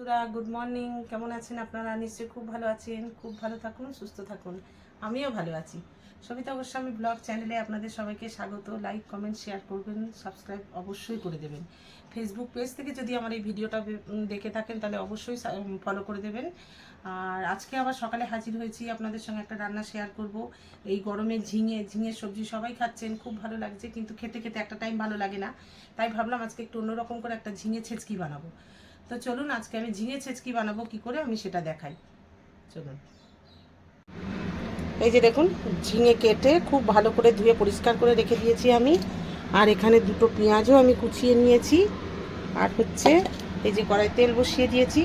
বন্ধুরা good morning, কেমন আছেন আপনারা? নিশ্চয়ই খুব ভালো আছেন। খুব ভালো থাকুন, সুস্থ থাকুন। আমিও ভালো আছি। সবিতা গোস্বামী ব্লগ চ্যানেলে আপনাদের সবাইকে স্বাগত। লাইক, কমেন্ট, শেয়ার করবেন, সাবস্ক্রাইব অবশ্যই করে দেবেন। ফেসবুক পেজ থেকে যদি আমার এই ভিডিওটা দেখে থাকেন তাহলে অবশ্যই ফলো করে দেবেন। আর আজকে আবার সকালে হাজির হয়েছি, আপনাদের সঙ্গে একটা রান্না শেয়ার করব। এই গরমে ঝিঙে সবজি সবাই খাচ্ছেন, খুব ভালো লাগছে, কিন্তু খেতে খেতে একটা টাইম ভালো লাগে না। তাই ভাবলাম আজকে একটু অন্যরকম করে একটা ঝিঙে ছেচকি বানাবো। তো চলুন আজকে আমি ঝিঙে ছেচকি বানাবো কি করে আমি সেটা দেখাই। চলুন। এই যে দেখুন, ঝিঙে কেটে খুব ভালো করে ধুয়ে পরিষ্কার করে রেখে দিয়েছি আমি। আর এখানে দুটো পেঁয়াজও আমি কুচিয়ে নিয়েছি। আর হচ্ছে এই যে কড়াই তেল বসিয়ে দিয়েছি,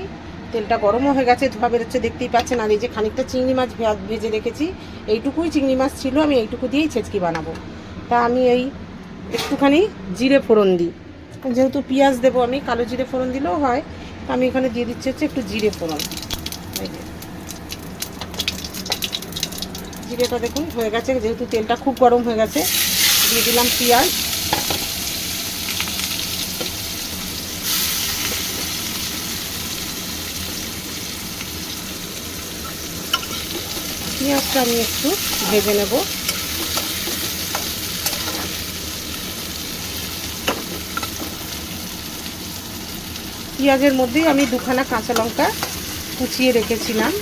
তেলটা গরমও হয়ে গেছে, ধোয়া বেরোচ্ছে দেখতেই পাচ্ছেন। আর এই যে খানিকটা চিংড়ি মাছ ভেজে রেখেছি, এইটুকুই চিংড়ি মাছ ছিল, আমি এইটুকু দিয়েই ছেচকি বানাবো। তা আমি এই একটুখানি জিরে ফোড়ন দিই, যেহেতু পেঁয়াজ দেবো আমি, কালো জিরে ফোড়ন দিলেও হয়। আমি এখানে দিয়ে দিচ্ছি হচ্ছে একটু জিরে ফোড়ন। এই যে জিরেটা দেখুন হয়ে গেছে, যেহেতু তেলটা খুব গরম হয়ে গেছে, দিয়ে দিলাম পেঁয়াজ। পেঁয়াজটা আমি একটু ভেজে নেব। পেঁয়াজের মধ্যেই আমি দুখানা কাঁচা লঙ্কা কুচিয়ে রেখেছিলাম।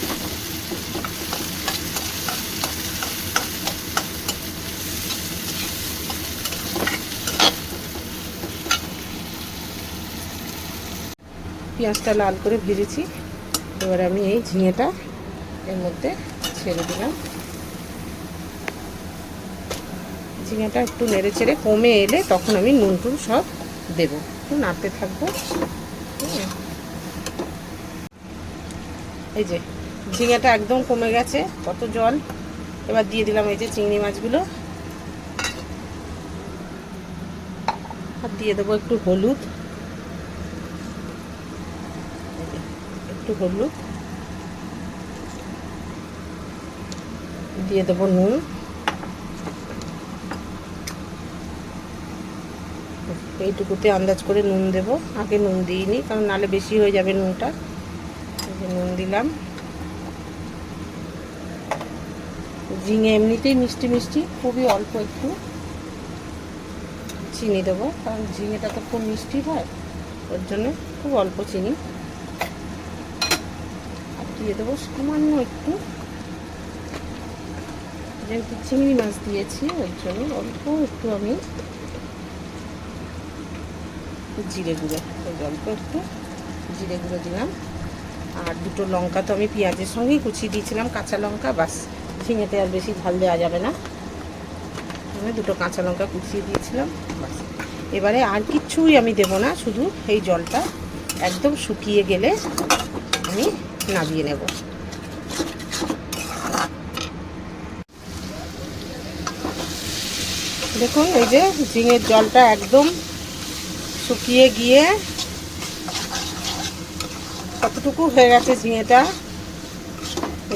পেঁয়াজটা লাল করে ভেজেছি, এবার আমি এই ঝিঙেটা এর মধ্যে ছেড়ে দিলাম। ঝিঙেটা একটু নেড়ে চেড়ে কমে এলে তখন আমি নুন টুন সব দেবো, একটু নাড়তে থাকবো। এই যে ঝিঙেটা একদম কমে গেছে, কত জল। এবার দিয়ে দিলাম এই যে চিংড়ি মাছগুলো, আর দিয়ে দেবো একটু হলুদ, দিয়ে দেবো নুন। এইটুকুতে আন্দাজ করে নুন দেব, আগে নুন দিইনি কারণ নালে বেশি হয়ে যাবে নুনটা। নুন দিলাম। ঝিঙে এমনিতেই মিষ্টি মিষ্টি, খুবই অল্প একটু চিনি দেবো, কারণ ঝিঙেটা তো খুব মিষ্টি হয়, ওর জন্য খুব অল্প চিনি। আর দিয়ে দেবো সামান্য একটু, যেহেতু চিংড়ি মাছ দিয়েছি ওই জন্য অল্প একটু আমি জিরে গুঁড়ো, অল্প একটু জিরে গুঁড়ো দিলাম। আর দুটো লঙ্কা তো আমি পেঁয়াজের সঙ্গেই কুচিয়ে দিয়েছিলাম, কাঁচা লঙ্কা, বাস ঝিঙেতে আর বেশি ঝাল দেওয়া যাবে না, আমি দুটো কাঁচা লঙ্কা কুচিয়ে দিয়েছিলাম, বাস। এবারে আর কিচ্ছুই আমি দেবো না, শুধু এই জলটা একদম শুকিয়ে গেলে আমি নামিয়ে নেব। দেখুন এই যে ঝিঙের জলটা একদম শুকিয়ে গিয়ে কতটুকু হয়ে গেছে ঝিঙেটা,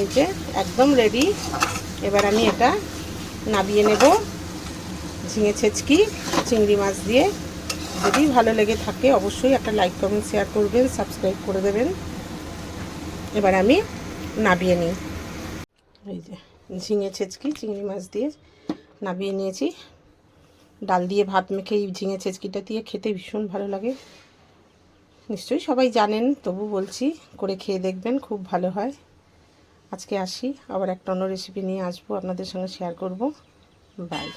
এই যে একদম রেডি। এবার আমি এটা নামিয়ে নেব। ঝিঙে ছেচকি চিংড়ি মাছ দিয়ে। যদি ভালো লেগে থাকে অবশ্যই একটা লাইক, কমেন্ট, শেয়ার করবেন, সাবস্ক্রাইব করে দেবেন। এবার আমি নামিয়ে নিই। এই যে ঝিঙে ছেচকি চিংড়ি মাছ দিয়ে নামিয়ে নিয়েছি। ডাল দিয়ে ভাত মেখে এই ঝিঙে ছেচকিটা দিয়ে খেতে ভীষণ ভালো লাগে, নিশ্চয়ই সবাই জানেন, তবু বলছি, করে খেয়ে দেখবেন, খুব ভালো হয়। আজকে আসি, আবার একটা অন্য রেসিপি নিয়ে আসবো, আপনাদের সঙ্গে শেয়ার করব। বাই।